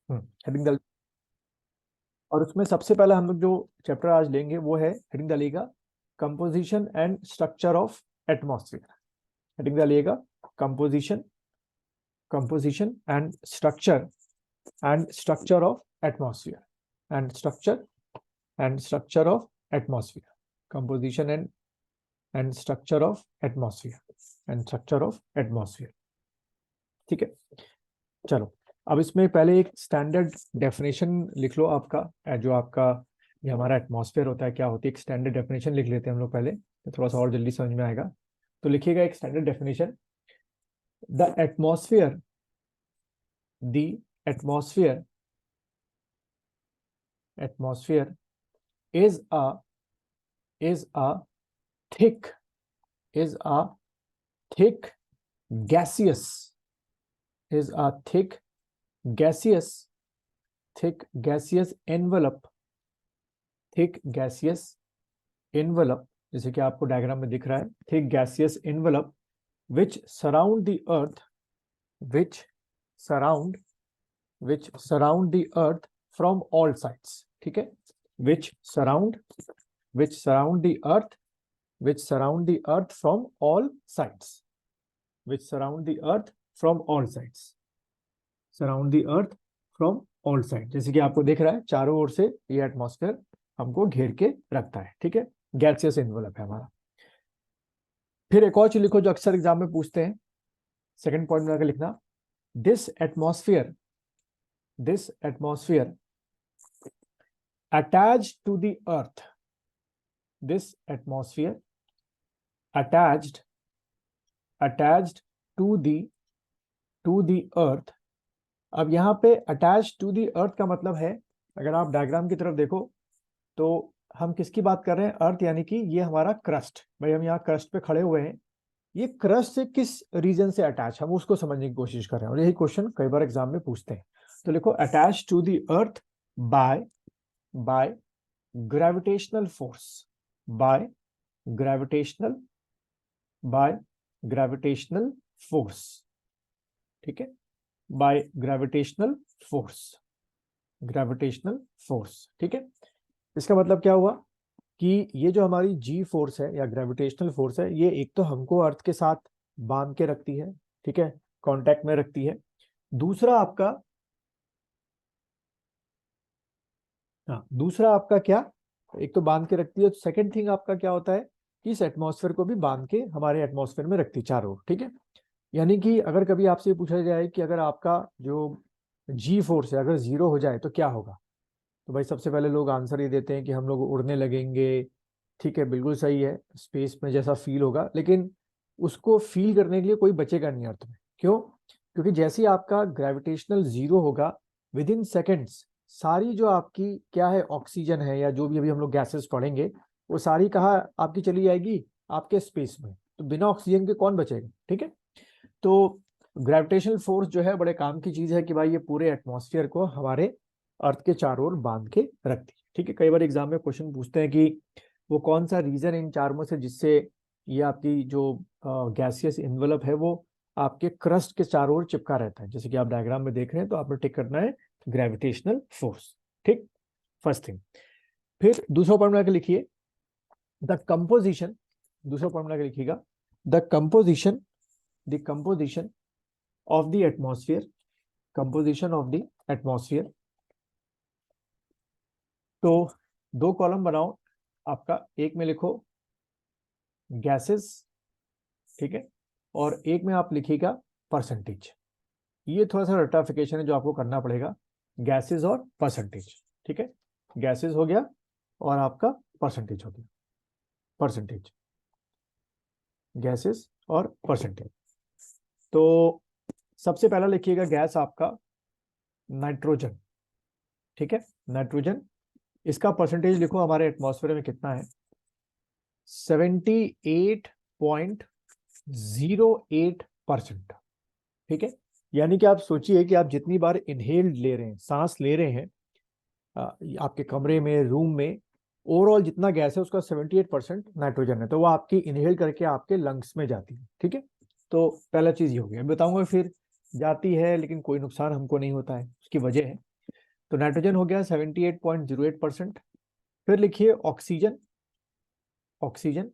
Heading the, और उसमें सबसे पहले हम लोग जो चैप्टर आज लेंगे वो है हेडिंग डालिएगा composition and structure of atmosphere. Heading डालिएगा composition, composition and structure of atmosphere, structure of atmosphere, composition and structure of atmosphere, structure of atmosphere. ठीक है, चलो अब इसमें पहले एक स्टैंडर्ड डेफिनेशन लिख लो आपका, जो आपका ये हमारा एटमॉस्फेयर होता है क्या होती है, एक स्टैंडर्ड डेफिनेशन लिख लेते हैं हम लोग पहले, तो थोड़ा सा और जल्दी समझ में आएगा। तो लिखिएगा एक standard definition, the atmosphere, the atmosphere, atmosphere is a thick, is a thick gaseous, is a thick gaseous envelope, thick gaseous envelope, जैसे कि आपको डायग्राम में दिख रहा है, thick gaseous envelope which surround the earth, which surround the earth from all sides। ठीक है, which surround the earth, which surround the earth from all sides, which surround the earth from all sides, surround the earth from all sides। जैसे कि आपको दिख रहा है चारों ओर से ये एटमॉस्फेयर हमको घेर के रखता है। ठीक है, गैसियस एनवलप है हमारा। फिर एक और चीज लिखो जो अक्सर एग्जाम में पूछते हैं, सेकंड पॉइंट में आकर लिखना, this atmosphere attached to the earth, this atmosphere attached to the earth। अब यहाँ पे attached to the earth का मतलब है, अगर आप डायग्राम की तरफ देखो तो हम किसकी बात कर रहे हैं, अर्थ यानी कि ये हमारा क्रस्ट। भाई हम यहाँ क्रस्ट पे खड़े हुए हैं, ये क्रस्ट से किस रीजन से अटैच, हम उसको समझने की कोशिश कर रहे हैं, और यही क्वेश्चन कई बार एग्जाम में पूछते हैं। तो लिखो attach to the earth by gravitational force, by gravitational force। ठीक है, by gravitational force। ठीक है, इसका मतलब क्या हुआ कि ये जो हमारी जी फोर्स है या ग्रेविटेशनल फोर्स है, ये एक तो हमको अर्थ के साथ बांध के रखती है, ठीक है, कांटेक्ट में रखती है। दूसरा आपका क्या, एक तो बांध के रखती है, तो सेकंड थिंग आपका क्या होता है कि इस एटमॉस्फेयर को भी बांध के हमारे एटमॉस्फेयर में रखती है चारों ओर। ठीक है, यानी कि अगर कभी आपसे पूछा जाए कि अगर आपका जो जी फोर्स है अगर जीरो हो जाए तो क्या होगा, तो भाई सबसे पहले लोग आंसर ये देते हैं कि हम लोग उड़ने लगेंगे। ठीक है, बिल्कुल सही है, स्पेस में जैसा फील होगा, लेकिन उसको फील करने के लिए कोई बचेगा नहीं अर्थ में। क्यों? क्योंकि जैसे ही आपका ग्रेविटेशनल जीरो होगा, विद इन सेकेंड्स सारी जो आपकी क्या है ऑक्सीजन है या जो भी अभी हम लोग गैसेस पढ़ेंगे, वो सारी कहाँ आपकी चली जाएगी, आपके स्पेस में। तो बिना ऑक्सीजन के कौन बचेगा। ठीक है, तो ग्रेविटेशनल फोर्स जो है बड़े काम की चीज है कि भाई ये पूरे एटमॉस्फेयर को हमारे अर्थ के चारों ओर बांध के रखती है। ठीक है, कई बार एग्जाम में क्वेश्चन पूछते हैं कि वो कौन सा रीजन इन चारों में से जिससे ये आपकी जो गैसियस इन्वेलप है वो आपके क्रस्ट के चारों ओर चिपका रहता है। जैसे कि आप डायग्राम में देख रहे हैं, तो आपने टिक करना है ग्रेविटेशनल फोर्स। ठीक, फर्स्ट थिंग। फिर दूसरा पॉइंट में लिखिए द कंपोजिशन, दूसरा पॉइंट में लिखिएगा the composition of the atmosphere, composition of the atmosphere। तो दो कॉलम बनाओ आपका, एक में लिखो गैसेस, ठीक है, और एक में आप लिखिएगा परसेंटेज। ये थोड़ा सा रटाफिकेशन है जो आपको करना पड़ेगा, गैसेस और परसेंटेज। ठीक है, गैसेस हो गया और आपका परसेंटेज हो गया, परसेंटेज, गैसेस और परसेंटेज। तो सबसे पहला लिखिएगा गैस आपका नाइट्रोजन। ठीक है, नाइट्रोजन, इसका परसेंटेज लिखो हमारे एटमॉस्फेयर में कितना है, 78.08%। ठीक है, यानी कि आप सोचिए कि आप जितनी बार इनहेल ले रहे हैं, सांस ले रहे हैं आपके कमरे में, रूम में, ओवरऑल जितना गैस है उसका 78% नाइट्रोजन है, तो वो आपकी इनहेल करके आपके लंग्स में जाती है। ठीक है, तो पहला चीज ये हो गया। बताऊंगा फिर जाती है लेकिन कोई नुकसान हमको नहीं होता है, उसकी वजह है तो नाइट्रोजन हो गया 78.08%। फिर लिखिए ऑक्सीजन, ऑक्सीजन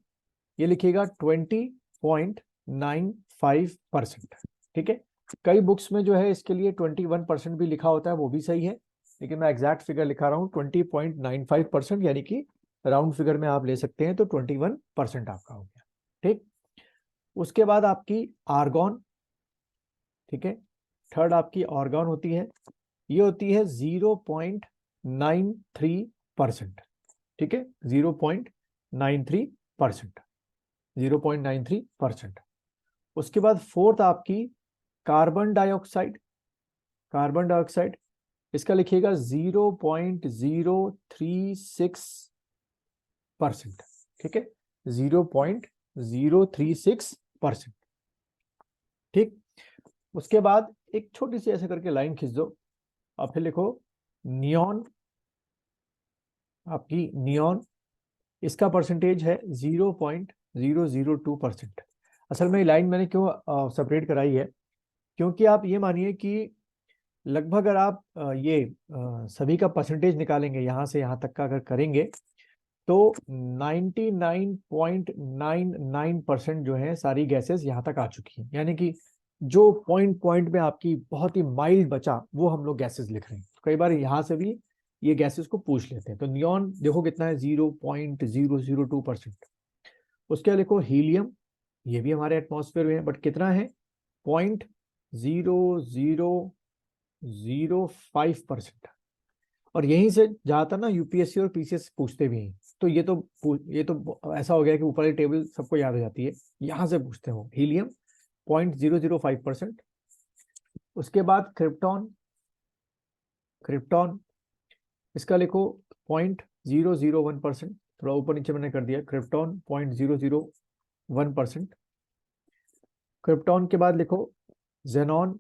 ये लिखिएगा 20.95%। ठीक है, कई बुक्स में जो है इसके लिए 21% भी लिखा होता है, वो भी सही है, लेकिन मैं एग्जैक्ट फिगर लिखा रहा हूँ 20.95%, यानी कि राउंड फिगर में आप ले सकते हैं, तो 21% आपका हो गया। ठीक, उसके बाद आपकी आर्गॉन, ठीक है, थर्ड आपकी आर्गॉन होती है, ये होती है 0.93%। ठीक है, 0.93%, 0.93%। उसके बाद फोर्थ आपकी कार्बन डाइऑक्साइड, कार्बन डाइऑक्साइड इसका लिखिएगा 0.036%। ठीक है, 0.036%। ठीक, उसके बाद एक छोटी सी ऐसे करके लाइन खींच दो, और फिर लिखो नियॉन, आपकी नियॉन इसका परसेंटेज है 0.002%। असल में लाइन मैंने क्यों सेपरेट कराई है, क्योंकि आप ये मानिए कि लगभग अगर आप सभी का परसेंटेज निकालेंगे यहाँ से यहाँ तक का अगर करेंगे, तो 99.99% जो है सारी गैसेस यहाँ तक आ चुकी हैं, यानी कि जो पॉइंट पॉइंट में आपकी बहुत ही माइल्ड बचा वो हम लोग गैसेस लिख रहे हैं। तो कई बार यहाँ से भी ये गैसेस को पूछ लेते हैं। तो नियॉन देखो कितना है, 0.002%। उसके लिखो हीलियम, ये भी हमारे एटमॉस्फेयर में है, बट कितना है, 0.0005%। और यहीं से ज्यादातर ना यूपीएससी और पीसीएस पूछते भी हैं, तो ये तो ऐसा हो गया कि ऊपर की टेबल सबको याद हो जाती है, यहाँ से पूछते हो हीलियम 0.005%। उसके बाद क्रिप्टॉन, क्रिप्टॉन इसका लिखो 0.001%, थोड़ा ऊपर नीचे मैंने कर दिया, क्रिप्टॉन 0.001%। क्रिप्टॉन के बाद लिखो जेनॉन,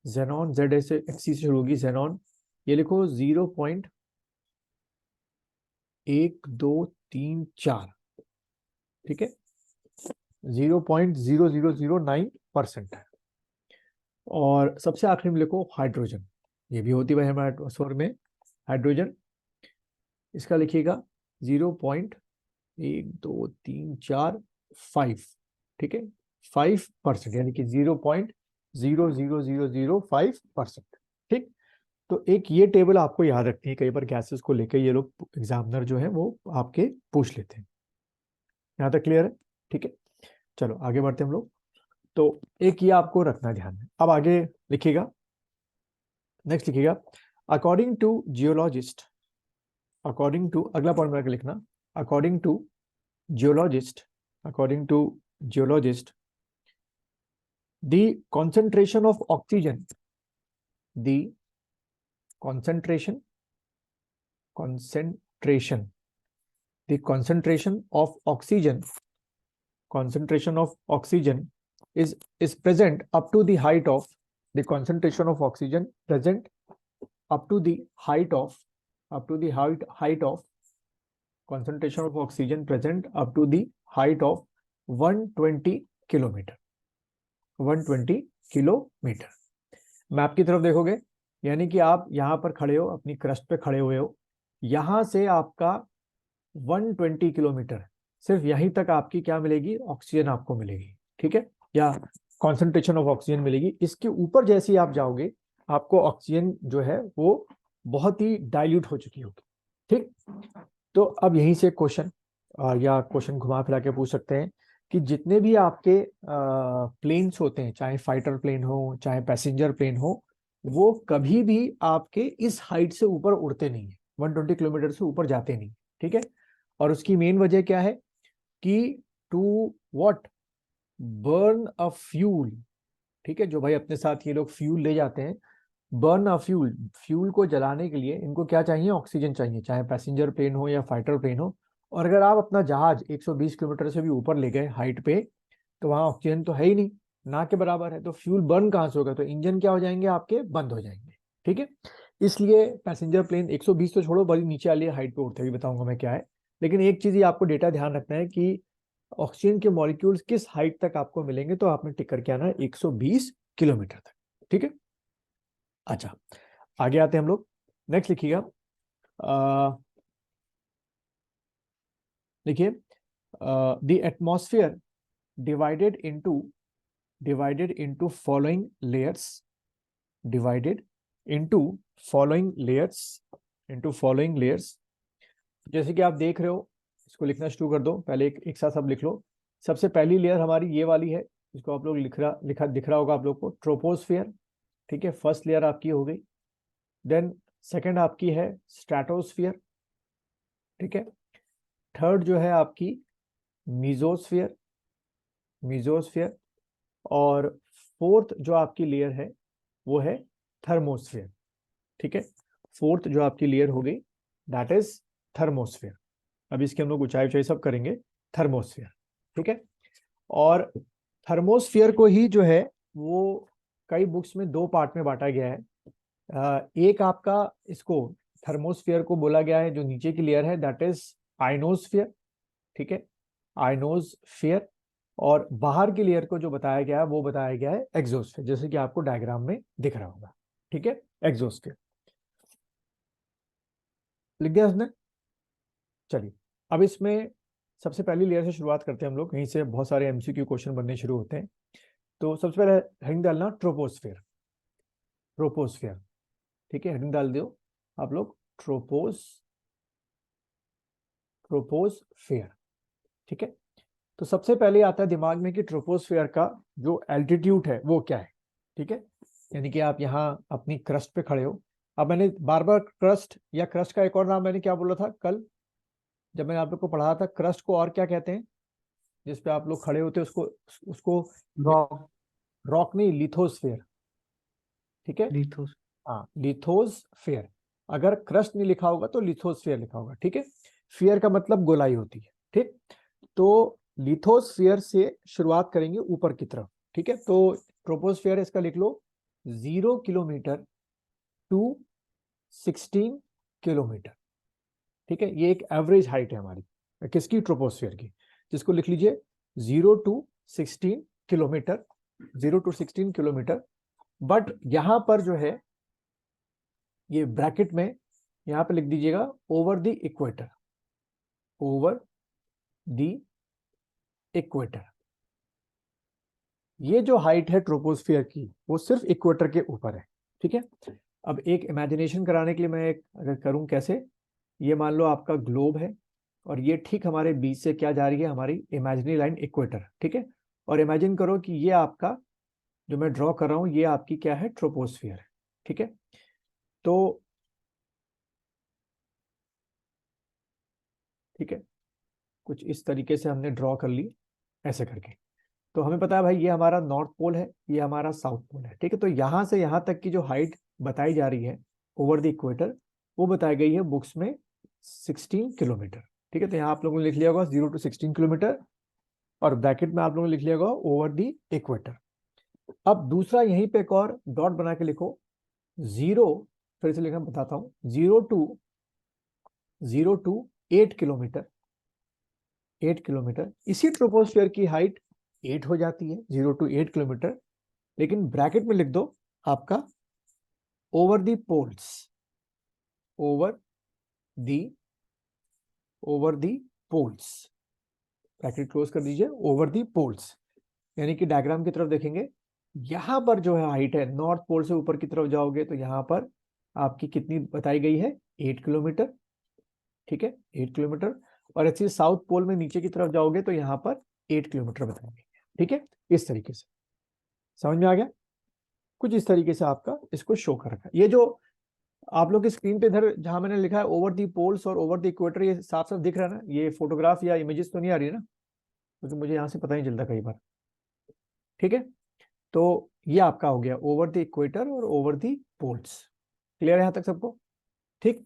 जेनॉन जेड से एक्सी से शुरू होगी जेनॉन, ये लिखो 0.1234। ठीक है, 0.0009% है। और सबसे आखिरी में लिखो हाइड्रोजन, ये भी होती है हमारे एटमॉस्फेयर में, हाइड्रोजन इसका लिखिएगा 0.12345। ठीक है, 5%, यानी कि 0.00005%। ठीक, तो एक ये टेबल आपको याद रखनी है, कई बार गैसेस को लेकर ये लोग एग्जामिनर जो है वो आपके पूछ लेते हैं। यहाँ तक क्लियर है? ठीक है, चलो आगे बढ़ते हैं हम लोग। तो एक ये आपको रखना ध्यान में। अब आगे लिखिएगा, नेक्स्ट लिखिएगा, according to geologist, according to, अगला पॉइंट में लिखना, according to geologist, according to geologist the concentration of oxygen, the concentration, concentration, the concentration of oxygen, concentration of oxygen is present up to the height of, the concentration of oxygen present up to the height of, up to the height of, concentration of oxygen present up to the height of 120 kilometre, 120 kilometre. Map की तरफ देखोगे, यानी कि आप यहाँ पर खड़े हो, अपनी क्रस्ट पे खड़े हुए हो, यहाँ से आपका 120 किलोमीटर, सिर्फ यहीं तक आपकी क्या मिलेगी, ऑक्सीजन आपको मिलेगी। ठीक है, या कॉन्सेंट्रेशन ऑफ ऑक्सीजन मिलेगी। इसके ऊपर जैसे ही आप जाओगे, आपको ऑक्सीजन जो है वो बहुत ही डाइल्यूट हो चुकी होगी। ठीक, तो अब यहीं से क्वेश्चन या क्वेश्चन घुमा फिरा के पूछ सकते हैं कि जितने भी आपके प्लेन्स होते हैं, चाहे फाइटर प्लेन हो चाहे पैसेंजर प्लेन हो, वो कभी भी आपके इस हाइट से ऊपर उड़ते नहीं है, 120 किलोमीटर से ऊपर जाते नहीं। ठीक है, और उसकी मेन वजह क्या है कि to what, burn a fuel. ठीक है, जो भाई अपने साथ ये लोग फ्यूल ले जाते हैं, बर्न अ फ्यूल, फ्यूल को जलाने के लिए इनको क्या चाहिए, ऑक्सीजन चाहिए, चाहे पैसेंजर प्लेन हो या फाइटर प्लेन हो। और अगर आप अपना जहाज 120 किलोमीटर से भी ऊपर ले गए हाइट पे, तो वहां ऑक्सीजन तो है ही नहीं, ना के बराबर है, तो फ्यूल बर्न कहाँ से होगा, तो इंजन क्या हो जाएंगे, आपके बंद हो जाएंगे। ठीक है, इसलिए पैसेंजर प्लेन 120 तो छोड़ो, बड़ी नीचे वाली हाइट पे उड़ते, भी बताऊंगा मैं क्या है। लेकिन एक चीज आपको डेटा ध्यान रखना है कि ऑक्सीजन के मॉलिक्यूल्स किस हाइट तक आपको मिलेंगे, तो आपने टिक करके आना है 120 किलोमीटर तक। ठीक है, अच्छा आगे आते हैं हम लोग। नेक्स्ट लिखिएगा, देखिए the atmosphere divided into divided into following layers divided into following layers into following layers। जैसे कि आप देख रहे हो, इसको लिखना शुरू कर दो, पहले एक साथ सब लिख लो। सबसे पहली लेयर हमारी ये वाली है, इसको आप लोग दिख रहा होगा आप लोग को, ट्रोपोस्फियर। ठीक है, फर्स्ट लेयर आपकी हो गई। देन सेकंड आपकी है स्ट्रेटोस्फियर। ठीक है, थर्ड जो है आपकी मीजोस्फियर, मीजोस्फियर। और फोर्थ जो आपकी लेयर है वो है थर्मोस्फियर। ठीक है, फोर्थ जो आपकी लेयर हो गई दैट इज थर्मोस्फियर। अब इसकी हम लोग ऊंचाई ऊंचाई सब करेंगे, थर्मोस्फियर। ठीक है, और थर्मोस्फियर को ही जो है वो कई बुक्स में दो पार्ट में बांटा गया है। एक आपका इसको थर्मोस्फियर को बोला गया है जो नीचे की लेयर है दैट इज आइनोस्फियर। ठीक है, आइनोस्फियर। और बाहर की लेयर को जो बताया गया है वो बताया गया है एक्सोस्फियर, जैसे कि आपको डायग्राम में दिख रहा होगा। ठीक है, एक्सोस्फियर लिख दिया उसने। चलिए, अब इसमें सबसे पहली लेयर से शुरुआत करते हैं हम लोग, यहीं से बहुत सारे एमसीक्यू क्वेश्चन बनने शुरू होते हैं। तो सबसे पहले हेडिंग डालना ट्रोपोस्फियर, ट्रोपोस्फियर। ठीक है, हेडिंग डाल दो आप लोग, ट्रोपोस्फियर। ठीक है, तो सबसे पहले आता है दिमाग में कि ट्रोपोस्फियर का जो एल्टीट्यूड है वो क्या है। ठीक है, यानी कि आप यहाँ अपनी क्रस्ट पे खड़े हो। अब मैंने बार बार क्रस्ट या क्रस्ट का एक और नाम मैंने क्या बोला था कल जब मैंने आप लोग को पढ़ाया था, क्रस्ट को और क्या कहते हैं जिस पे आप लोग खड़े होते हैं उसको, उसको रॉक, रॉक नहीं, लिथोस्फेयर। ठीक है, लिथोस। हाँ लिथोस्फेयर। अगर क्रस्ट नहीं लिखा होगा तो लिथोस्फेयर लिखा होगा। ठीक है, फेयर का मतलब गोलाई होती है। ठीक, तो लिथोस्फेयर से शुरुआत करेंगे ऊपर की तरफ। ठीक है, तो ट्रोपोस्फेयर इसका लिख लो 0 किलोमीटर टू 16 किलोमीटर। ठीक है, ये एक एवरेज हाइट है हमारी किसकी, ट्रोपोस्फेयर की, जिसको लिख लीजिए 0 to 16 kilometre, 0 to 16 kilometre. But यहां पर जो है ये ब्रैकेट में यहां पे लिख दीजिएगा over the equator, over the equator. ये जो हाइट है ट्रोपोस्फियर की वो सिर्फ इक्वेटर के ऊपर है। ठीक है, अब एक इमेजिनेशन कराने के लिए मैं एक अगर करूं कैसे, ये मान लो आपका ग्लोब है और ये ठीक हमारे बीच से क्या जा रही है, हमारी इमेजिनरी लाइन इक्वेटर। ठीक है, और इमेजिन करो कि ये आपका जो मैं ड्रॉ कर रहा हूं ये आपकी क्या है, ट्रोपोस्फियर है। ठीक है, तो ठीक है, कुछ इस तरीके से हमने ड्रॉ कर ली ऐसे करके। तो हमें पता है भाई ये हमारा नॉर्थ पोल है, ये हमारा साउथ पोल है। ठीक है, तो यहां से यहां तक की जो हाइट बताई जा रही है ओवर द इक्वेटर वो बताई गई है बुक्स में 16 किलोमीटर। ठीक है, तो यहाँ आप लोगों ने लिख लिया होगा 0 टू 16 किलोमीटर और ब्रैकेट में आप लोगों ने लिख लिया होगा ओवर द इक्वेटर। अब दूसरा यहीं पे एक और डॉट बना के लिखो, 0, फिर से लिखना बताता हूँ, 0 टू 8 किलोमीटर, 8 किलोमीटर। इसी ट्रोपोस्फियर की हाइट 8 हो जाती है, 0 टू 8 किलोमीटर। लेकिन ब्रैकेट में लिख दो आपका over the poles, over the over the poles, bracket close कर दीजिए, ओवर दी पोल्स। यानी कि डायग्राम की तरफ देखेंगे, यहां पर जो है हाइट है, नॉर्थ पोल से ऊपर की तरफ जाओगे तो यहां पर आपकी कितनी बताई गई है, 8 किलोमीटर। ठीक है, 8 किलोमीटर। और ऐसे साउथ पोल में नीचे की तरफ जाओगे तो यहाँ पर 8 किलोमीटर बताई गई है। ठीक है, इस तरीके से समझ में आ गया, कुछ इस तरीके से आपका इसको शो कर रखा है। ये जो आप लोग की स्क्रीन पे इधर जहां मैंने लिखा है ओवर दी पोल्स और ओवर द इक्वेटर, ये साफ साफ दिख रहा है ना, ये फोटोग्राफ या इमेजेस तो नहीं आ रही है ना, क्योंकि मुझे यहाँ से पता नहीं चलता कई बार। ठीक है, तो ये आपका हो गया ओवर द इक्वेटर और ओवर दी पोल्स। क्लियर है यहाँ तक सबको? ठीक,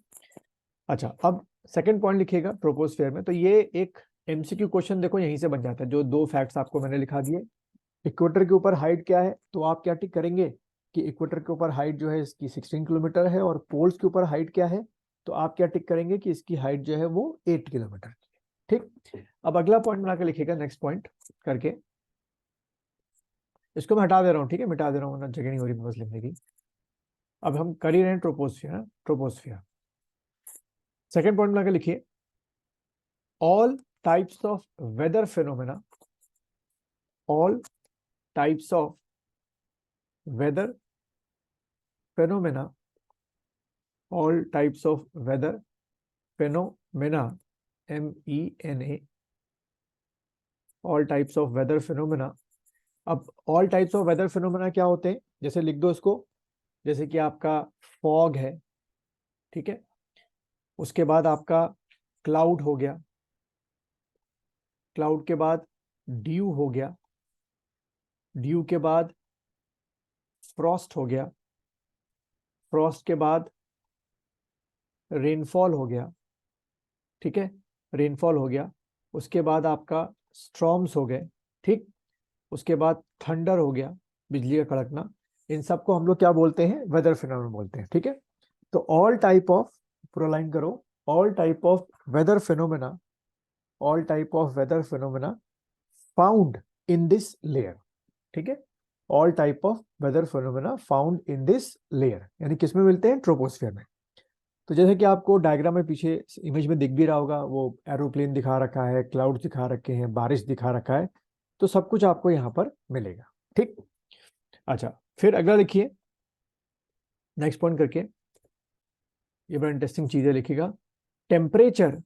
अच्छा अब सेकंड पॉइंट लिखिएगा ट्रोपोस्फेयर में। तो ये एक एमसीक्यू क्वेश्चन देखो यहीं से बन जाता है, जो दो फैक्ट्स आपको मैंने लिखा दिए। इक्वेटर के ऊपर हाइट क्या है, तो आप क्या टिक करेंगे कि इक्वेटर के ऊपर हाइट जो है इसकी 16 किलोमीटर है, और पोल्स के ऊपर हाइट क्या है तो आप क्या टिक करेंगे कि इसकी हाइट जो है वो 8 किलोमीटर की है। ठीक, अब अगला पॉइंट बना के लिखिएगा नेक्स्ट पॉइंट करके, इसको मैं हटा दे रहा हूँ। ठीक है, मिटा दे रहा हूँ, जगह नहीं हो रही बस लिखने की। अब हम कर ही रहे हैं ट्रोपोस्फियर, ट्रोपोस्फियर। सेकेंड पॉइंट में आकर लिखिए, all types of weather phenomena, all types of weather phenomena, all types of weather phenomena, MENA, all types of weather phenomena. अब all types of weather phenomena क्या होते हैं, जैसे लिख दो इसको, जैसे कि आपका फॉग है, ठीक है, उसके बाद आपका क्लाउड हो गया, क्लाउड के बाद ड्यू हो गया, ड्यू के बाद फ्रॉस्ट हो गया, फ्रॉस्ट के बाद रेनफॉल हो गया, ठीक है, रेनफॉल हो गया, उसके बाद आपका स्ट्रॉम्स हो गए, ठीक, उसके बाद थंडर हो गया, बिजली का कड़कना। इन सबको हम लोग क्या बोलते हैं, वेदर फिनोमेना बोलते हैं, ठीक है। तो ऑल टाइप ऑफ, पूरा लाइन करो, all type of weather phenomena, all type of weather phenomena found in this layer, ठीक है, all type of weather phenomena found in this layer, यानी किसमें मिलते हैं, ट्रोपोस्फियर में। तो जैसे कि आपको डायग्राम में पीछे इमेज में दिख भी रहा होगा, वो एरोप्लेन दिखा रखा है, क्लाउड दिखा रखे हैं, बारिश दिखा रखा है, तो सब कुछ आपको यहाँ पर मिलेगा, ठीक। अच्छा, फिर अगला लिखिए, नेक्स्ट पॉइंट करके, ये बड़ा इंटरेस्टिंग चीज है, लिखिएगा, temperature,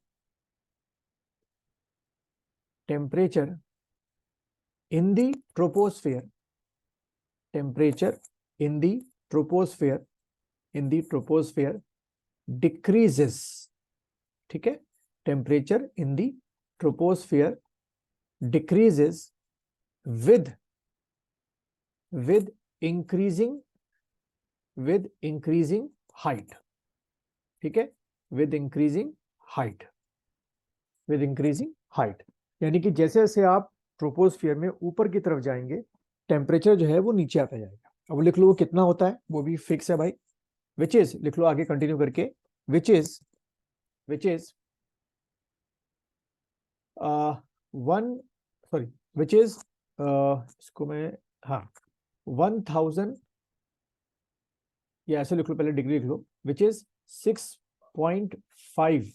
temperature in the troposphere, temperature in the troposphere, in the troposphere decreases, ठीक है, temperature in the troposphere decreases with increasing, with increasing height, ठीक है, with increasing height, with increasing height, यानी कि जैसे जैसे आप ट्रोपोस्फियर में ऊपर की तरफ जाएंगे, टेम्परेचर जो है वो नीचे आता जाएगा। अब लिख लो वो कितना होता है, वो भी फिक्स है भाई, विच इज, लिख लो आगे कंटिन्यू करके, which is, which is 1, sorry, which is, इसको मैं, हाँ, 1000, या ऐसे लिख लो, पहले डिग्री लिख लो, which is 6.5,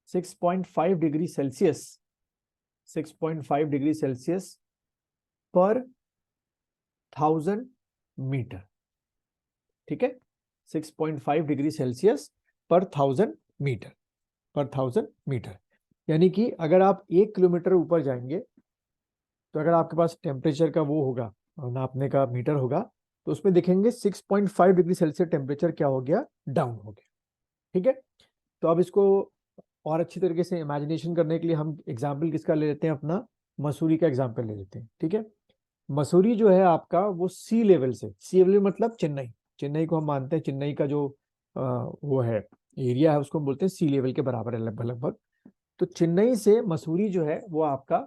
6.5 degree Celsius, 6.5 degree Celsius पर 1000 मीटर, ठीक है, 6.5 डिग्री सेल्सियस पर 1000 मीटर, पर 1000 मीटर, यानी कि अगर आप 1 किलोमीटर ऊपर जाएंगे, तो अगर आपके पास टेम्परेचर का वो होगा, नापने का मीटर होगा, तो उसमें देखेंगे 6.5 डिग्री सेल्सियस टेम्परेचर क्या हो गया, डाउन हो गया, ठीक है। तो अब इसको और अच्छी तरीके से इमेजिनेशन करने के लिए हम एग्जाम्पल किसका ले लेते हैं, अपना मसूरी का एग्जाम्पल ले लेते हैं, ठीक है। मसूरी जो है आपका वो सी लेवल से, सी लेवल मतलब चेन्नई, चेन्नई को हम मानते हैं, चेन्नई का जो वो है एरिया है, उसको हम बोलते हैं सी लेवल के बराबर है लगभग लगभग। तो चेन्नई से मसूरी जो है वो आपका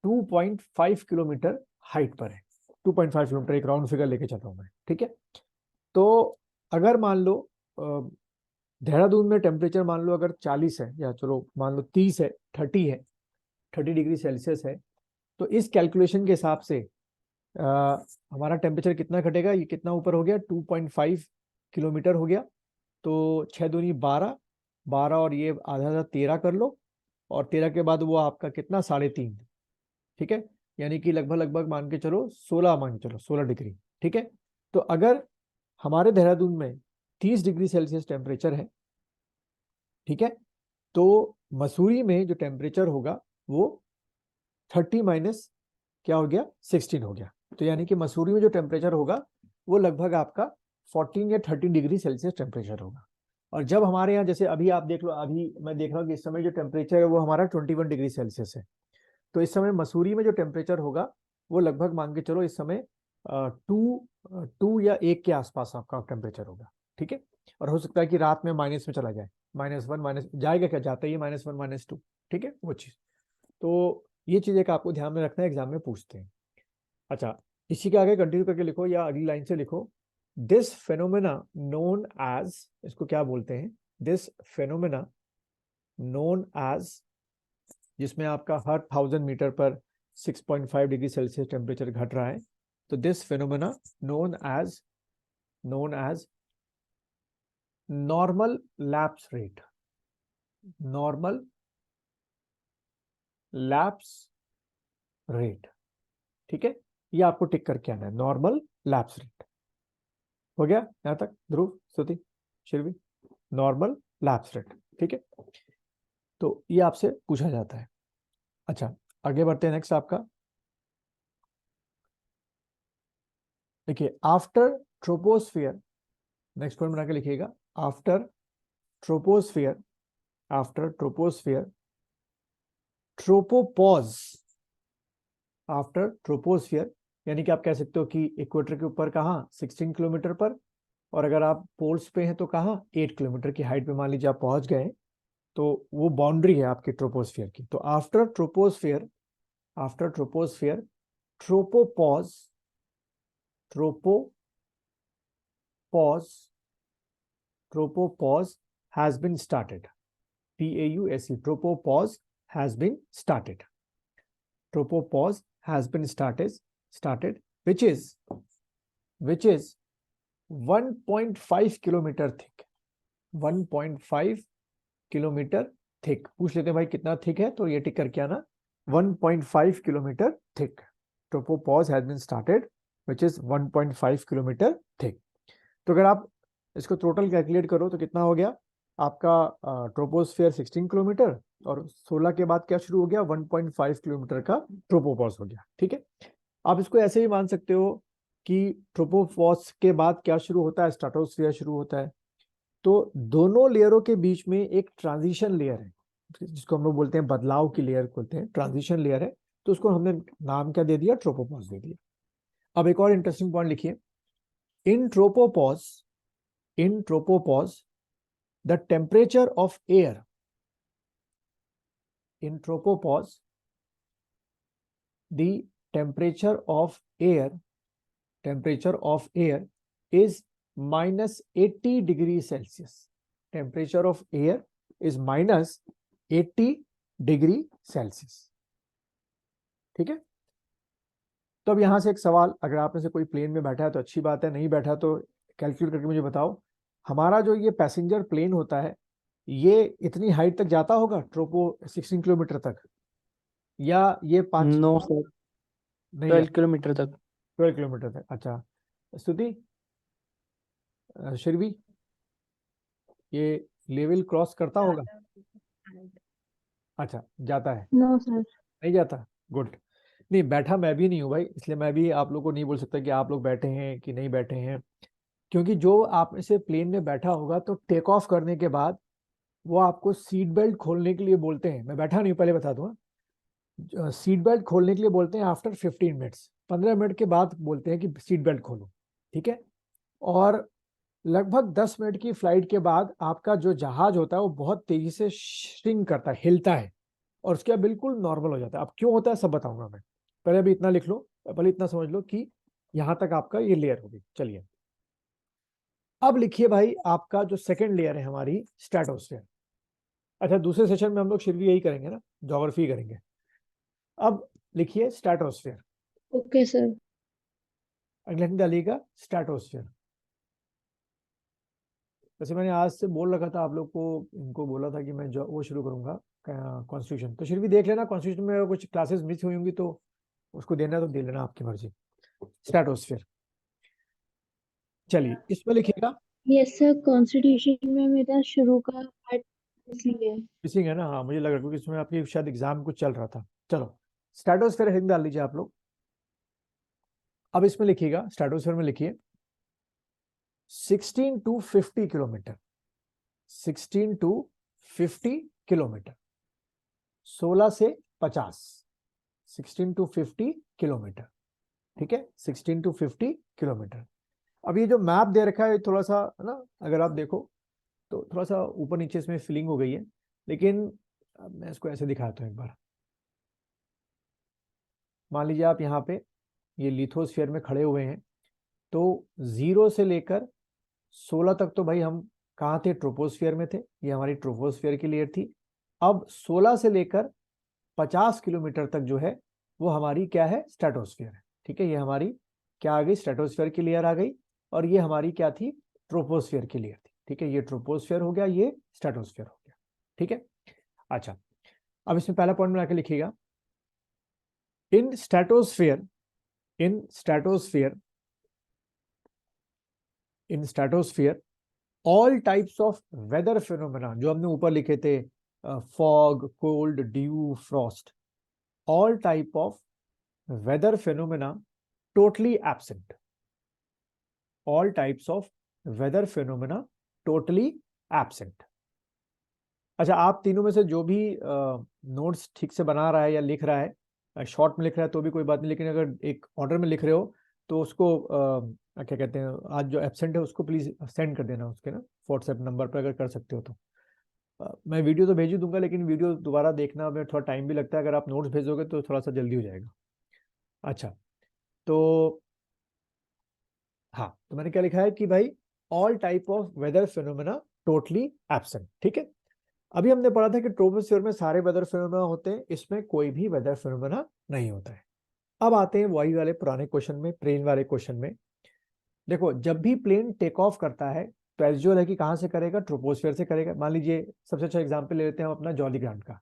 2.5 किलोमीटर हाइट पर है, 2.5 किलोमीटर, एक राउंड फिगर लेके चल रहा हूँ मैं, ठीक है। तो अगर मान लो देहरादून में टेम्परेचर मान लो अगर 40 है, या चलो मान लो 30 है, 30 है, 30 डिग्री सेल्सियस है, तो इस कैलकुलेशन के हिसाब से हमारा टेम्परेचर कितना घटेगा, ये कितना ऊपर हो गया, 2.5 किलोमीटर हो गया, तो 6 दूनी 12, 12 और ये आधा आधा 13 कर लो, और 13 के बाद वो आपका कितना, 3.5, ठीक है, यानी कि लगभग लगभग मान के चलो 16, मान के चलो 16 डिग्री, ठीक है। तो अगर हमारे देहरादून में 30 डिग्री सेल्सियस टेम्परेचर है, ठीक है, तो मसूरी में जो टेम्परेचर होगा वो 30 माइनस क्या हो गया, 16 हो गया। तो यानी कि मसूरी में जो टेम्परेचर होगा वो लगभग आपका 14 या 13 डिग्री सेल्सियस टेम्परेचर होगा। और जब हमारे यहाँ, जैसे अभी आप देख लो, अभी मैं देख रहा हूँ कि इस समय जो टेम्परेचर है वो हमारा 21 डिग्री सेल्सियस है, तो इस समय मसूरी में जो टेम्परेचर होगा वो लगभग मान के चलो इस समय 2 या 1 के आसपास आपका टेम्परेचर होगा, ठीक है। और हो सकता है कि रात में माइनस में चला जाए, -1, माइनस जाएगा, क्या जाता है, -1 -2, ठीक है, वो चीज। तो ये चीज एक आपको ध्यान में रखना है, एग्जाम में पूछते हैं। अच्छा, इसी के आगे कंटिन्यू करके लिखो, या अगली लाइन से लिखो, दिस फेनोमेना नोन एज, इसको क्या बोलते हैं, दिस फेनोमेना नोन एज, जिसमें आपका हर 1000 मीटर पर 6.5 डिग्री सेल्सियस टेम्परेचर घट रहा है, तो this phenomena known as normal lapse rate, normal lapse rate, ठीक है, ये आपको टिक करके आना है, नॉर्मल लैप्स रेट। हो गया यहां तक ध्रुव, स्तुति, शिल्वी? नॉर्मल लैप्स रेट, ठीक है, तो ये आपसे पूछा जाता है। अच्छा, आगे बढ़ते हैं। नेक्स्ट आपका देखिए, आफ्टर ट्रोपोस्फियर, नेक्स्ट पॉइंट बना के लिखिएगा, after troposphere, after troposphere tropopause, after troposphere, यानी कि आप कह सकते हो कि इक्वेटर के ऊपर कहाँ 16 किलोमीटर पर, और अगर आप पोल्स पे हैं तो कहाँ 8 किलोमीटर की हाइट पे मान लीजिए आप पहुंच गए, तो वो बाउंड्री है आपकी ट्रोपोस्फियर की। तो after troposphere, after troposphere tropopause, tropopause, tropopause has been started, PAUSE, tropopause has been started, tropopause has been started, which is 1.5 kilometre thick, 1.5 kilometre thick. पूछ लेते हैं भाई कितना थिक है, तो ये टिक करके आना, 1.5 kilometre thick, tropopause has been started which is 1.5 kilometre thick. तो अगर आप इसको टोटल कैलकुलेट करो तो कितना हो गया आपका, ट्रोपोस्फियर 16 किलोमीटर और 16 के बाद क्या शुरू हो गया, 1.5 किलोमीटर का ट्रोपोपॉज हो गया, ठीक है। आप इसको ऐसे ही मान सकते हो कि ट्रोपोपॉज के बाद क्या शुरू होता है, स्ट्रेटोस्फियर शुरू होता है। तो दोनों लेयरों के बीच में एक ट्रांजिशन लेयर है, जिसको हम लोग बोलते हैं बदलाव की लेयर बोलते हैं, ट्रांजिशन लेयर है, तो उसको हमने नाम क्या दे दिया, ट्रोपोपॉज दे दिया। अब एक और इंटरेस्टिंग पॉइंट लिखिए, इन tropopause, in tropopause the temperature of air, in tropopause the temperature of air, temperature of air is minus 80 degrees Celsius, temperature of air is minus 80 degree Celsius, ठीक है। तो अब यहां से एक सवाल, अगर आप में से कोई प्लेन में बैठा है तो अच्छी बात है, नहीं बैठा तो कैलकुलेट करके मुझे बताओ, हमारा जो ये पैसेंजर प्लेन होता है ये इतनी हाइट तक जाता होगा ट्रोपो 16 किलोमीटर तक, या ये 5? नो सर, नहीं 12 जाता, किलोमीटर तक। 12 किलोमीटर तक। अच्छा, स्तुति, शिरवी, ये लेवल क्रॉस करता होगा? अच्छा, जाता है, नो सर। नहीं जाता, गुड। नहीं बैठा मैं भी नहीं हूँ भाई, इसलिए मैं भी आप लोग को नहीं बोल सकता कि आप लोग बैठे हैं कि नहीं बैठे हैं, क्योंकि जो आप में से प्लेन में बैठा होगा तो टेक ऑफ करने के बाद वो आपको सीट बेल्ट खोलने के लिए बोलते हैं, मैं बैठा नहीं पहले बता दूंगा, सीट बेल्ट खोलने के लिए बोलते हैं आफ्टर 15 मिनट्स, 15 मिनट के बाद बोलते हैं कि सीट बेल्ट खोलो, ठीक है। और लगभग 10 मिनट की फ्लाइट के बाद आपका जो जहाज होता है वो बहुत तेजी से श्रिंक करता है, हिलता है, और उसके बाद बिल्कुल नॉर्मल हो जाता है। अब क्यों होता है सब बताऊंगा मैं, पहले अभी इतना लिख लो, पहले इतना समझ लो कि यहां तक आपका ये लेयर होगी। चलिए अब लिखिए भाई, आपका जो सेकंड लेयर है हमारी, स्ट्रेटोस्फेयर। अच्छा, दूसरे सेशन में हम लोग सिर्फ यही करेंगे ना, ज्योग्राफी करेंगे। अब लिखिए स्ट्रेटोस्फेयर, ओके सर। अगले डालिएगा स्ट्रेटोस्फेयर। वैसे मैंने आज से बोल रखा था आप लोग को, इनको बोला था कि मैं जो वो शुरू करूंगा कॉन्स्टिट्यूशन, तो फिर भी देख लेना कॉन्स्टिट्यूशन में अगर कुछ क्लासेस मिस हुई होंगी तो उसको देना तो दे लेना, आपकी मर्जी। स्ट्रेटोस्फेयर, चलिए इसमें लिखिएगा, यस सर, कॉन्स्टिट्यूशन में मेरा शुरू का पार्ट इसलिए है। मिसिंग है ना, हाँ मुझे लग रहा है क्योंकि इसमें आपकी शायद एग्जाम कुछ चल रहा था। चलो स्ट्रेटोस्फेयर हेडिंग डाल लीजिए आप लोग। अब इसमें लिखिएगा, स्ट्रेटोस्फेयर में लिखिए 16 टू 50 किलोमीटर, 16 टू 50 किलोमीटर, 16 से 50, 16 टू 50 किलोमीटर, ठीक है, 16 टू 50 किलोमीटर। अब ये जो मैप दे रखा है थोड़ा सा है ना, अगर आप देखो तो थोड़ा सा ऊपर नीचे इसमें फिलिंग हो गई है, लेकिन अब मैं इसको ऐसे दिखाता हूँ एक बार। मान लीजिए आप यहाँ पे ये लिथोस्फीयर में खड़े हुए हैं, तो 0 से लेकर 16 तक तो भाई हम कहाँ थे, ट्रोपोस्फियर में थे, ये हमारी ट्रोपोस्फियर की लेयर थी। अब 16 से लेकर 50 किलोमीटर तक जो है वो हमारी क्या है, स्ट्रेटोस्फियर है, ठीक है। ये हमारी क्या आ गई, स्ट्रेटोस्फियर की लेयर आ गई, और ये हमारी क्या थी, ट्रोपोस्फियर की लेयर थी, ठीक है, ये ट्रोपोस्फेयर हो गया, ये स्ट्रेटोस्फेयर हो गया। ठीक है, अच्छा अब इसमें पहला पॉइंट बना के लिखिएगा, in stratosphere, in stratosphere, in stratosphere all types of weather phenomena, जो हमने ऊपर लिखे थे, fog, cold, dew, frost, all type of weather phenomena totally absent, all types of weather phenomena totally absent. अच्छा, आप तीनों में से जो भी नोट्स ठीक से बना रहा है या लिख रहा है, शॉर्ट में लिख रहा है तो भी कोई बात नहीं, लेकिन अगर एक ऑर्डर में लिख रहे हो तो उसको क्या कहते हैं, आज जो एब्सेंट है उसको प्लीज सेंड कर देना उसके ना व्हाट्सएप नंबर पर, अगर कर सकते हो तो। मैं वीडियो तो भेज ही दूंगा, लेकिन वीडियो दोबारा देखना में थोड़ा टाइम भी लगता है, अगर आप नोट्स भेजोगे तो थोड़ा सा जल्दी हो जाएगा। अच्छा, तो हाँ, तो मैंने क्या लिखा है कि भाई all type of weather phenomena totally absent. ठीक है, अभी हमने पढ़ा था कि ट्रोपोस्फीयर में सारे वेदर फिनोमेना होते हैं, इसमें कोई भी वेदर फिनोमेना नहीं होता है। अब आते हैं वही वाले पुराने क्वेश्चन में, प्लेन वाले क्वेश्चन में। देखो, जब भी प्लेन टेक ऑफ करता है तो एज है कि कहां से करेगा, ट्रोपोस्फीयर से करेगा। मान लीजिए सबसे अच्छा एग्जांपल ले लेते हैं हम अपना जॉली ग्रांट का।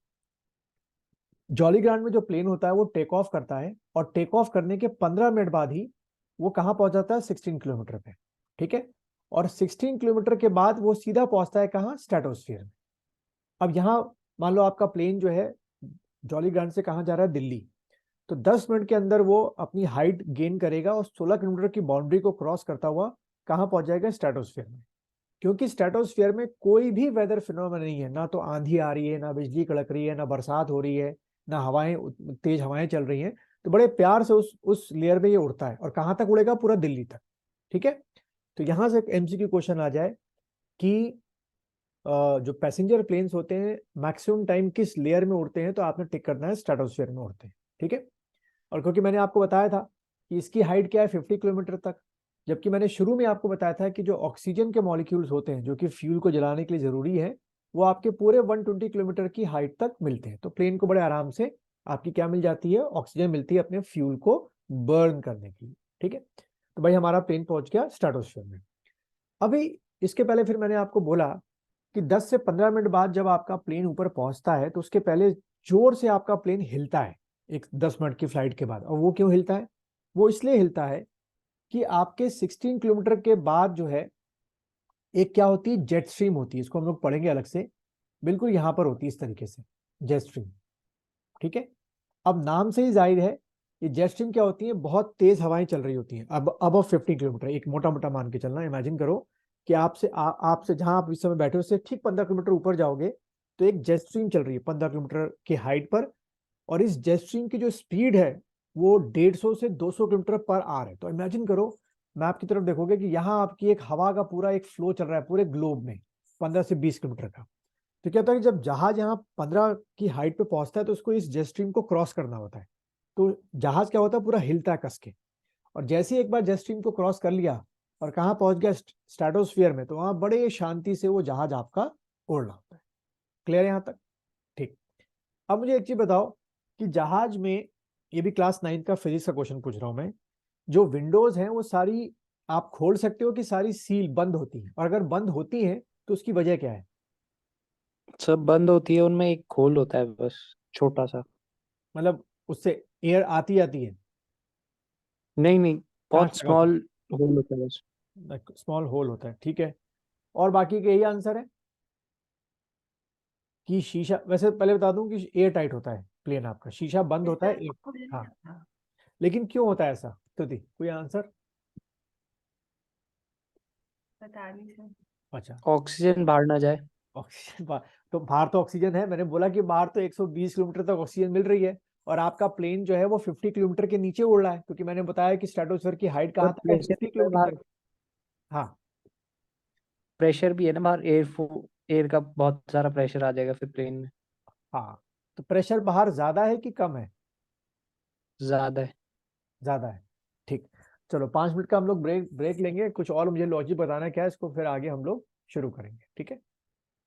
जॉली ग्रांट में जो प्लेन होता है वो टेक ऑफ करता है, और टेक ऑफ करने के 15 मिनट बाद ही वो कहां पहुंच जाता है, 16 किलोमीटर पे। ठीक है, और 16 किलोमीटर के बाद वो सीधा पहुंचता है कहां, स्ट्रेटोस्फीयर में। अब यहाँ मान लो आपका प्लेन जो है जॉली ग्रांट से कहां जा रहा है, दिल्ली, तो 10 मिनट के अंदर वो अपनी हाइट गेन करेगा और 16 किलोमीटर की बाउंड्री को क्रॉस करता हुआ कहां पहुंच जाएगा, स्ट्रेटोस्फीयर में। क्योंकि स्ट्रेटोस्फीयर में कोई भी वेदर फिनोमेना नहीं है, ना तो आंधी आ रही है, ना बिजली कड़क रही है, ना बरसात हो रही है, ना हवाएं, तेज हवाएं चल रही हैं। तो बड़े प्यार से उस लेयर में ये उड़ता है, और कहां तक उड़ेगा, पूरा दिल्ली तक। ठीक है, तो यहां से एक एमसीक्यू क्वेश्चन आ जाए कि जो पैसेंजर प्लेन्स होते हैं मैक्सिमम टाइम किस लेयर में उड़ते हैं, तो आपने टिक करना है स्ट्रेटोस्फीयर में उड़ते हैं। ठीक है, और क्योंकि मैंने आपको बताया था कि इसकी हाइट क्या है, 50 किलोमीटर तक, जबकि मैंने शुरू में आपको बताया था कि जो ऑक्सीजन के मॉलिक्यूल्स होते हैं जो कि फ्यूल को जलाने के लिए जरूरी है, वो आपके पूरे 120 किलोमीटर की हाइट तक मिलते हैं। तो प्लेन को बड़े आराम से आपकी क्या मिल जाती है, ऑक्सीजन मिलती है अपने फ्यूल को बर्न करने के लिए। ठीक है, तो भाई हमारा प्लेन पहुंच गया स्ट्रेटोस्फीयर में। अभी इसके पहले फिर मैंने आपको बोला कि 10 से 15 मिनट बाद जब आपका प्लेन ऊपर पहुंचता है तो उसके पहले जोर से आपका प्लेन हिलता है, एक 10 मिनट की फ्लाइट के बाद। और वो क्यों हिलता है, वो इसलिए हिलता है कि आपके 16 किलोमीटर के बाद जो है एक क्या होती है, जेट स्ट्रीम होती है, इसको हम लोग पढ़ेंगे अलग से, बिल्कुल यहां पर होती है इस तरीके से, जेट स्ट्रीम। ठीक है, अब नाम से ही जाहिर है ये जेट स्ट्रीम क्या होती है, बहुत तेज हवाएं चल रही होती हैं, अब 50 किलोमीटर, एक मोटा मोटा मान के चलना, इमेजिन करो कि आपसे जहां आप इस समय बैठे हो उससे ठीक 15 किलोमीटर ऊपर जाओगे तो एक जेट स्ट्रीम चल रही है 15 किलोमीटर की हाइट पर, और इस जेट स्ट्रीम की जो स्पीड है वो 150 से 200 किलोमीटर पर आवर है। तो इमेजिन करो, मैप की तरफ देखोगे कि यहाँ आपकी एक हवा का पूरा एक फ्लो चल रहा है पूरे ग्लोब में 15 से 20 किलोमीटर का। तो क्या होता है कि जब जहाज यहाँ 15 की हाइट पे पहुंचता है तो उसको इस जेट स्ट्रीम को क्रॉस करना होता है, तो जहाज क्या होता है, पूरा हिलता है कस के। और जैसे ही एक बार जेट स्ट्रीम को क्रॉस कर लिया और कहाँ पहुंच गया, स्ट्रेटोस्फीयर में, तो वहां बड़े शांति से वो जहाज आपका उड़ रहा होता है। क्लियर यहाँ तक? ठीक। अब मुझे एक चीज बताओ कि जहाज में, ये भी क्लास 9 का फिजिक्स का क्वेश्चन पूछ रहा हूं मैं, जो विंडोज हैं वो सारी आप खोल सकते हो कि सारी सील बंद होती है, और अगर बंद होती है तो उसकी वजह क्या है? सब बंद होती है, उनमें एक होल होता है बस, छोटा सा। मतलब उससे एयर आती आती है, नहीं नहीं, बहुत कांच लगा होता स्मॉल होल होता है बस। है, स्मॉल होल होता है। ठीक है, और बाकी के यही आंसर है कि शीशा, वैसे पहले बता दूं कि एयर टाइट होता है प्लेन आपका, शीशा बंद होता है हाँ, लेकिन क्यों होता है ऐसा, स्तुति कोई आंसर? पता नहीं सर। अच्छा, ऑक्सीजन बाहर ना जाए। ऑक्सीजन तो बाहर तो ऑक्सीजन है, मैंने बोला कि बाहर तो 120 किलोमीटर तक ऑक्सीजन मिल रही है, और आपका प्लेन जो है वो 50 किलोमीटर के नीचे उड़ रहा है, क्योंकि मैंने बताया कि स्ट्रेटोस्फीयर की हाइट कहाँ तक है, प्रेशर 50 भी है किलोमीटर बाहर, तक। हाँ, प्रेशर भी है ना बाहर, एयर का बहुत सारा प्रेशर आ जाएगा फिर प्लेन में। हाँ, तो प्रेशर बाहर ज्यादा है कि कम है? ज्यादा है। ज्यादा है। ठीक, चलो 5 मिनट का हम लोग ब्रेक लेंगे, कुछ और मुझे लॉजिक बताना है क्या है, इसको फिर आगे हम लोग शुरू करेंगे। ठीक है।